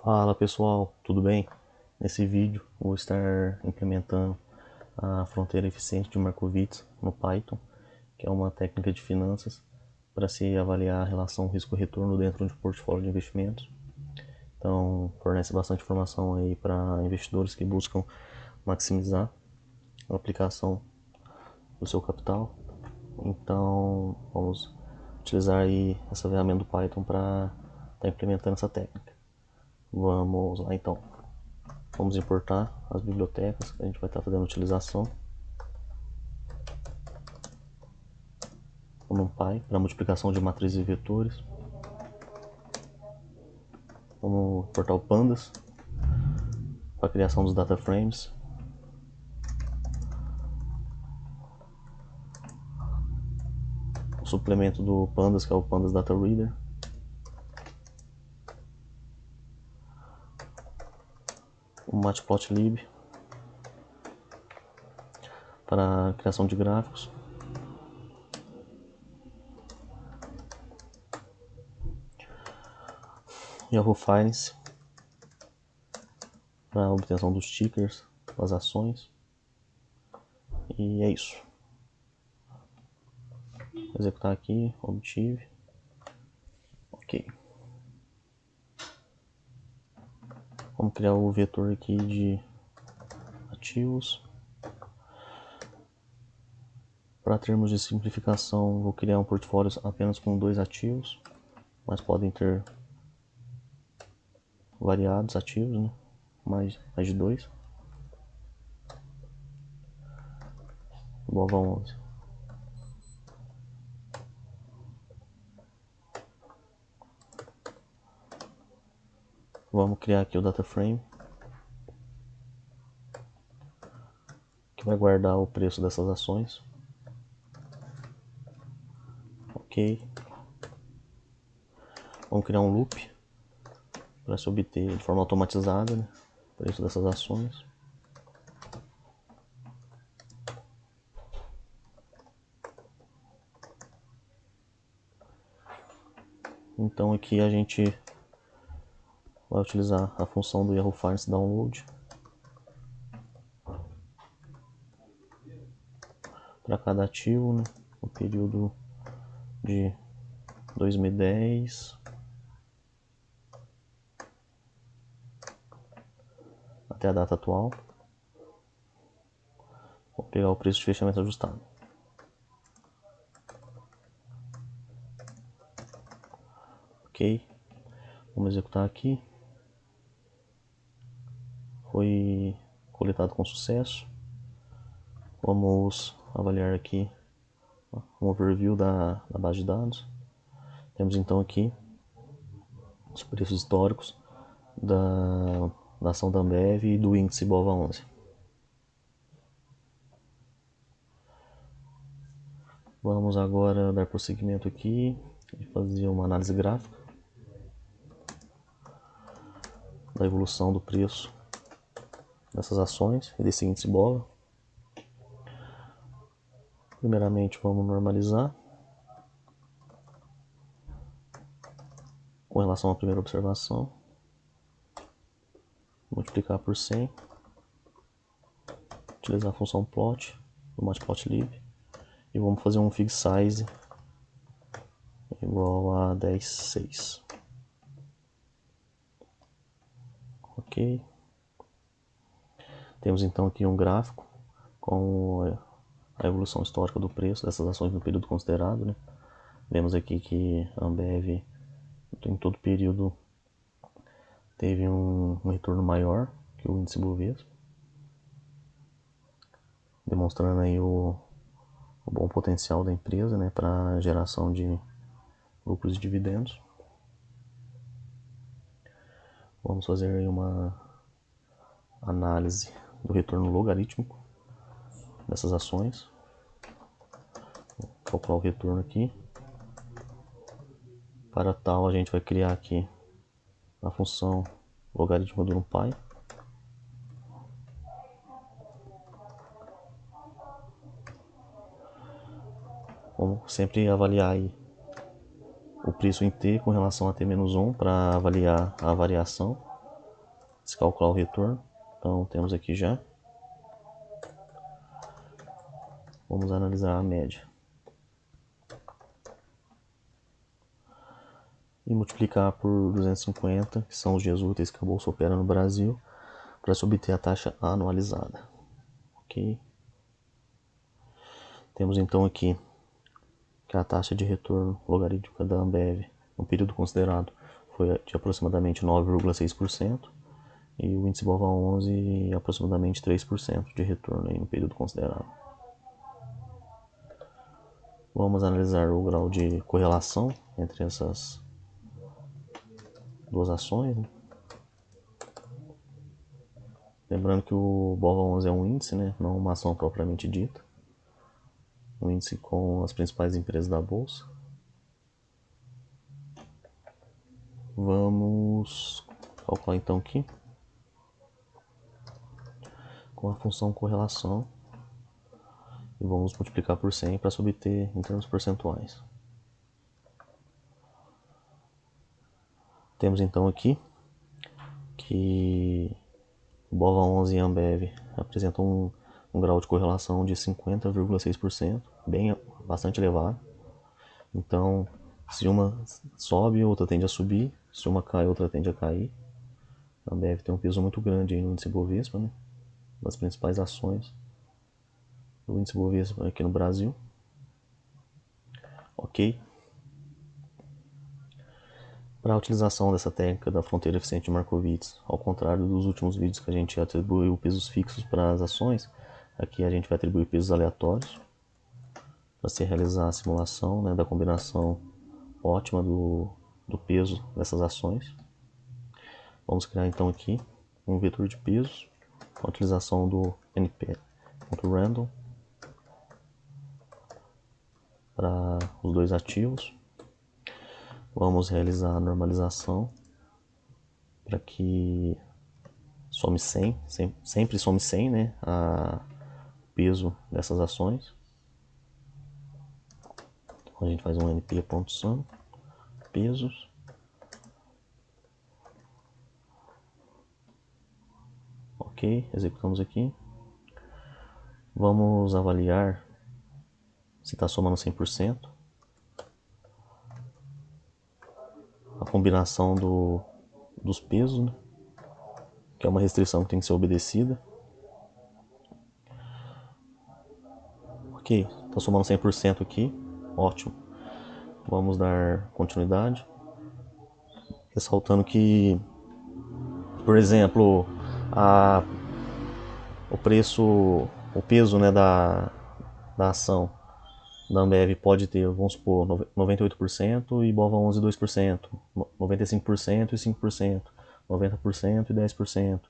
Fala pessoal, tudo bem? Nesse vídeo vou estar implementando a fronteira eficiente de Markowitz no Python, que é uma técnica de finanças para se avaliar a relação risco-retorno dentro de um portfólio de investimentos. Então fornece bastante informação aí para investidores que buscam maximizar a aplicação do seu capital. Então vamos utilizar aí essa ferramenta do Python para estar implementando essa técnica. Vamos lá então. Vamos importar as bibliotecas que a gente vai estar fazendo utilização. O NumPy para multiplicação de matrizes e vetores. Vamos importar o Pandas para a criação dos data frames. O suplemento do Pandas, que é o Pandas Data Reader. O Matplotlib para a criação de gráficos. Yahoo Finance para a obtenção dos tickers das ações. E é isso. Vou executar aqui, obtive. Ok. Vamos criar o vetor aqui de ativos. Para termos de simplificação, vou criar um portfólio apenas com 2 ativos, mas podem ter variados ativos, né? mais de 2. Bova 11. Vamos criar aqui o data frame, que vai guardar o preço dessas ações. Ok. Vamos criar um loop para se obter de forma automatizada, né, o preço dessas ações. Então aqui a gente vai utilizar a função do Yahoo Finance Download para cada ativo, né, no período de 2010 até a data atual. Vou pegar o preço de fechamento ajustado. Ok. Vamos executar aqui. Foi coletado com sucesso. Vamos avaliar aqui um overview da base de dados. Temos então aqui os preços históricos da ação da Ambev e do índice Bova 11. Vamos agora dar prosseguimento aqui e fazer uma análise gráfica da evolução do preço dessas ações e desse índice Bova. Primeiramente vamos normalizar com relação à primeira observação, multiplicar por 100, utilizar a função plot do matplotlib e vamos fazer um fig size igual a 10,6. Ok. Temos então aqui um gráfico com a evolução histórica do preço dessas ações no período considerado, né? Vemos aqui que a Ambev em todo período teve um retorno maior que o índice Bovespa, demonstrando aí o bom potencial da empresa, né, para geração de lucros e dividendos. Vamos fazer aí uma análise do retorno logarítmico dessas ações. Vou calcular o retorno aqui. Para tal, a gente vai criar aqui a função logarítmica do NumPy. Vamos sempre avaliar aí o preço em T com relação a T-1 para avaliar a variação se calcular o retorno. Então temos aqui já. Vamos analisar a média. E multiplicar por 250, que são os dias úteis que a bolsa opera no Brasil, para se obter a taxa anualizada. Ok? Temos então aqui que a taxa de retorno logarítmica da Ambev no período considerado foi de aproximadamente 9,6% e o índice BOVA11 aproximadamente 3% de retorno aí no período considerado. Vamos analisar o grau de correlação entre essas duas ações, né? Lembrando que o BOVA11 é um índice, né? Não uma ação propriamente dita. Um índice com as principais empresas da bolsa. Vamos calcular então aqui com a função correlação e vamos multiplicar por 100 para se obter em termos percentuais. Temos então aqui que o BOVA11 e a Ambev apresentam um grau de correlação de 50,6%, bastante elevado. Então, se uma sobe, outra tende a subir, se uma cai, outra tende a cair. A Ambev tem um peso muito grande aí no índice Bovespa, né? Das principais ações do índice Bovespa aqui no Brasil. Ok? Para a utilização dessa técnica da fronteira eficiente de Markowitz, ao contrário dos últimos vídeos que a gente atribuiu pesos fixos para as ações, aqui a gente vai atribuir pesos aleatórios para se realizar a simulação, né, da combinação ótima do peso dessas ações. Vamos criar então aqui um vetor de pesos com a utilização do np.random para os dois ativos. Vamos realizar a normalização para que some 100, sempre some 100, né, o peso dessas ações. Então a gente faz um np.sum, pesos. Ok, executamos aqui. Vamos avaliar se está somando 100%. A combinação dos pesos, né? Que é uma restrição que tem que ser obedecida. Ok, está somando 100% aqui, ótimo. Vamos dar continuidade, ressaltando que, por exemplo, o peso, né, da ação da Ambev pode ter, vamos supor, 98% e BOVA11 2%, 95% e 5%, 90% e 10%,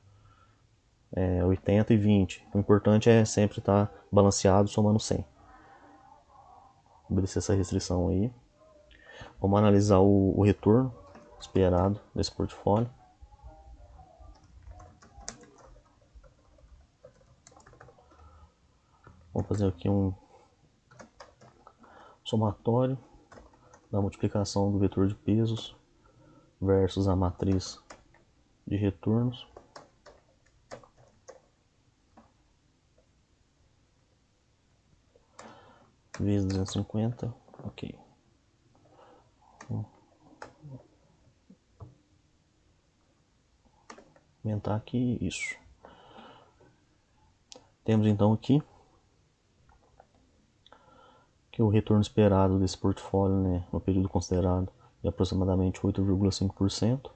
80% e 20%. O importante é sempre estar balanceado, somando 100. Obedecer essa restrição aí. Vamos analisar o retorno esperado desse portfólio. Vamos fazer aqui um somatório da multiplicação do vetor de pesos versus a matriz de retornos. Vezes 250, ok. Aumentar aqui, isso. Temos então aqui que o retorno esperado desse portfólio, né, no período considerado é aproximadamente 8,5%.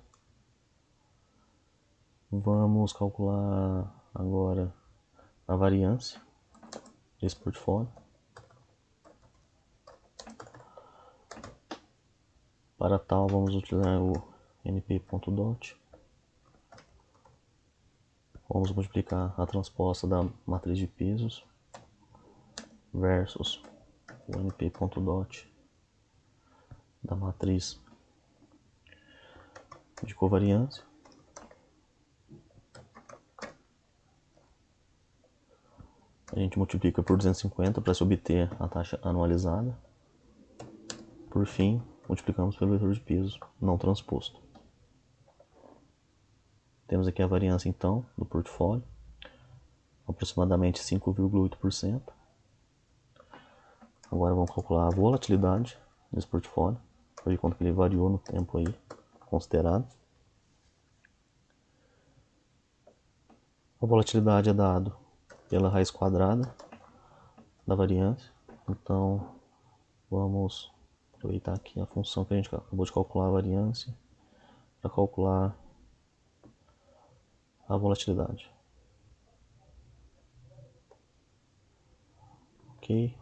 Vamos calcular agora a variância desse portfólio. Para tal, vamos utilizar o np.dot. Vamos multiplicar a transposta da matriz de pesos versus o np.dot da matriz de covariância. A gente multiplica por 250 para se obter a taxa anualizada. Por fim, multiplicamos pelo vetor de pesos não transposto. Temos aqui a variância então do portfólio, aproximadamente 5,8%. Agora vamos calcular a volatilidade desse portfólio, para ver quanto que ele variou no tempo aí considerado. A volatilidade é dado pela raiz quadrada da variância. Então vamos aproveitar aqui a função que a gente acabou de calcular, a variância, para calcular a volatilidade. Ok.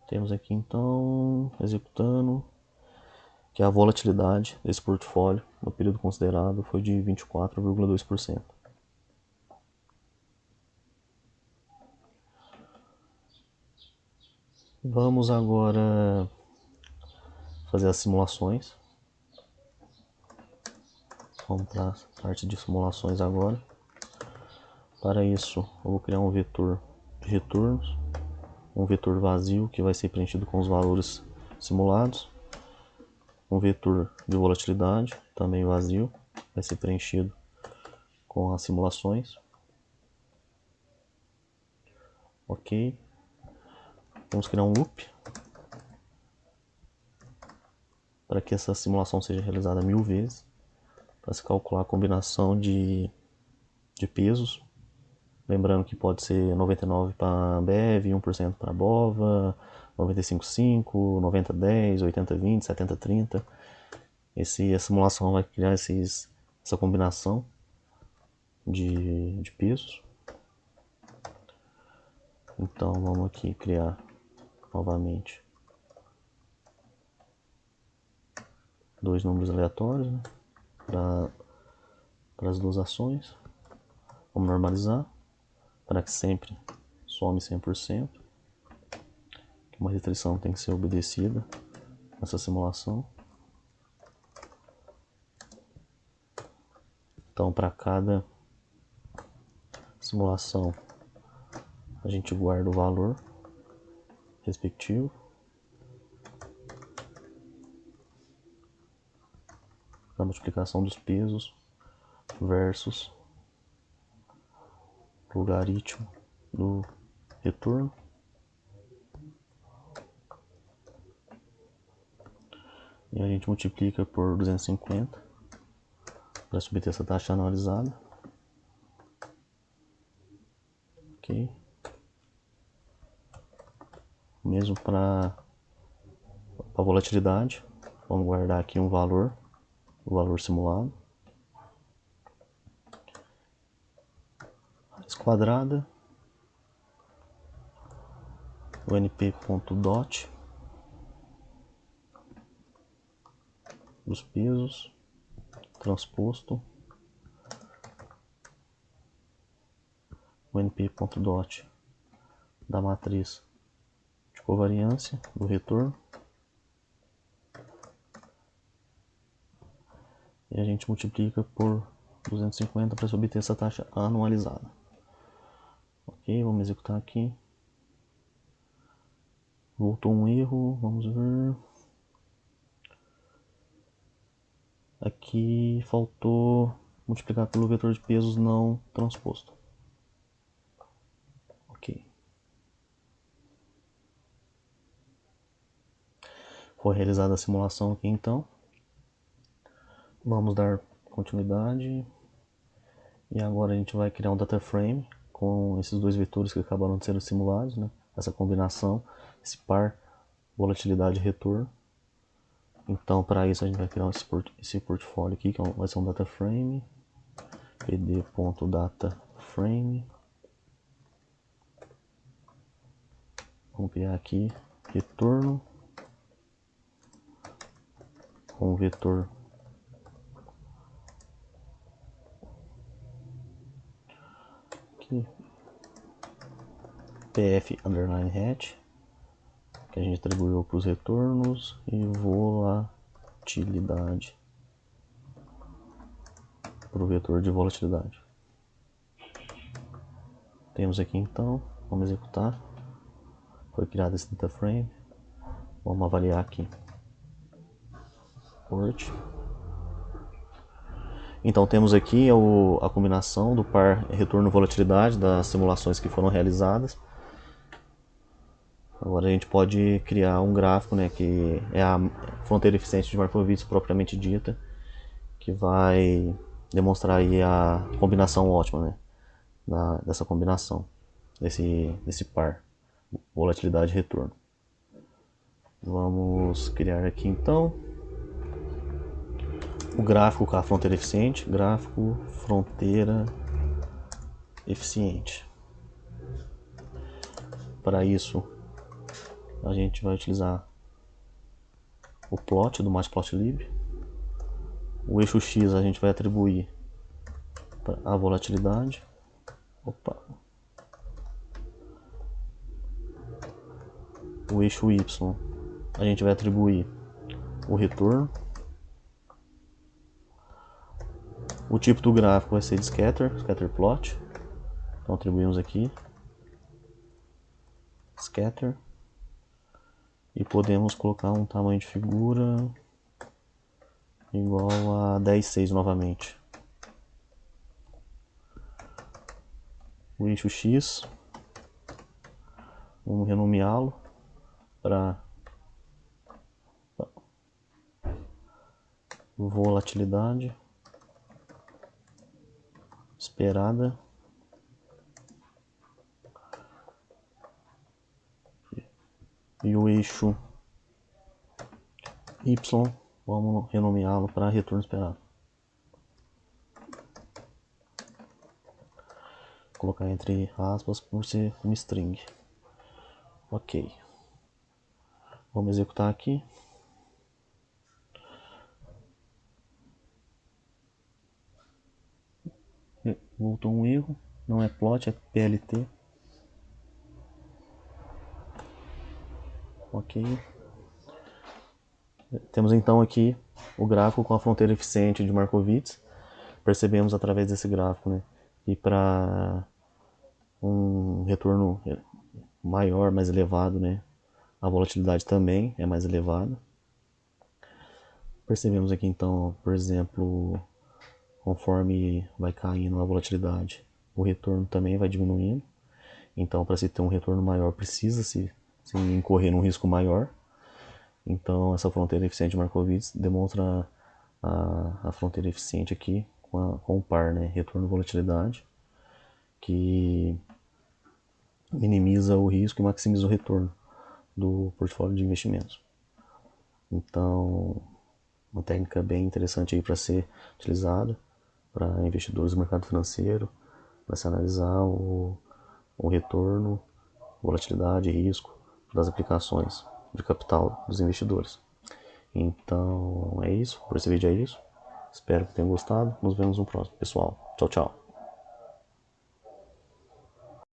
Temos aqui então, executando, que a volatilidade desse portfólio no período considerado foi de 24,2%. Vamos agora fazer as simulações. Vamos para a parte de simulações agora. Para isso, eu vou criar um vetor de retornos, um vetor vazio que vai ser preenchido com os valores simulados, um vetor de volatilidade, também vazio, vai ser preenchido com as simulações. Ok. Vamos criar um loop para que essa simulação seja realizada 1000 vezes, para se calcular a combinação de pesos. Lembrando que pode ser 99 para Bev, 1% para Bova, 95,5, 90,10, 80,20, 70,30. Essa simulação vai criar essa combinação de pesos. Então vamos aqui criar novamente dois números aleatórios, né, para as duas ações. Vamos normalizar para que sempre some 100%. Uma restrição tem que ser obedecida nessa simulação. Então, para cada simulação, a gente guarda o valor respectivo. Da multiplicação dos pesos versus logaritmo do retorno. E a gente multiplica por 250 para obter essa taxa anualizada. Ok. Mesmo para a volatilidade, vamos guardar aqui um valor, o valor simulado. Raiz quadrada, o np.dot dos pesos, transposto o np.dot da matriz de covariância do retorno, e a gente multiplica por 250 para obter essa taxa anualizada. Ok, vamos executar aqui. Voltou um erro, vamos ver. Aqui faltou multiplicar pelo vetor de pesos não transposto. Ok. Foi realizada a simulação aqui então. Vamos dar continuidade. E agora a gente vai criar um data frame com esses dois vetores que acabaram de ser simulados, né? Essa combinação, esse par volatilidade e retorno. Então, para isso, a gente vai criar esse portfólio aqui, que vai ser um data frame, pd.dataframe. Vamos criar aqui retorno com o vetor aqui, pf_hat, que a gente atribuiu para os retornos, e volatilidade para o vetor de volatilidade. Temos aqui então, vamos executar. Foi criado esse data frame. Vamos avaliar aqui. Port. Então temos aqui a combinação do par retorno-volatilidade das simulações que foram realizadas. Agora a gente pode criar um gráfico, né, que é a fronteira eficiente de Markowitz propriamente dita, que vai demonstrar aí a combinação ótima, né, dessa combinação, desse par, volatilidade e retorno. Vamos criar aqui então o gráfico com a fronteira eficiente, gráfico fronteira eficiente. Para isso a gente vai utilizar o plot do matplotlib. O eixo X a gente vai atribuir a volatilidade. Opa. O eixo Y a gente vai atribuir o retorno. O tipo do gráfico vai ser de scatter plot. Então atribuímos aqui scatter. E podemos colocar um tamanho de figura igual a 10,6 novamente. O eixo X, vamos renomeá-lo para volatilidade esperada e o eixo Y, vamos renomeá-lo para retorno esperado. Vou colocar entre aspas por ser uma string. Ok. Vamos executar aqui. Voltou um erro. Não é plot, é PLT. Ok. Temos então aqui o gráfico com a fronteira eficiente de Markowitz. Percebemos através desse gráfico, né, que para um retorno maior, mais elevado, né, a volatilidade também é mais elevada. Percebemos aqui então, por exemplo, conforme vai caindo a volatilidade, o retorno também vai diminuindo. Então, para se ter um retorno maior, precisa-se incorrer num risco maior. Então, essa fronteira eficiente de Markowitz demonstra a fronteira eficiente aqui com o par, né, retorno e volatilidade, que minimiza o risco e maximiza o retorno do portfólio de investimentos. Então, uma técnica bem interessante aí para ser utilizada para investidores do mercado financeiro, para se analisar o retorno, volatilidade e risco das aplicações de capital dos investidores. Então é isso, por esse vídeo é isso. Espero que tenham gostado. Nos vemos no próximo, pessoal. Tchau, tchau.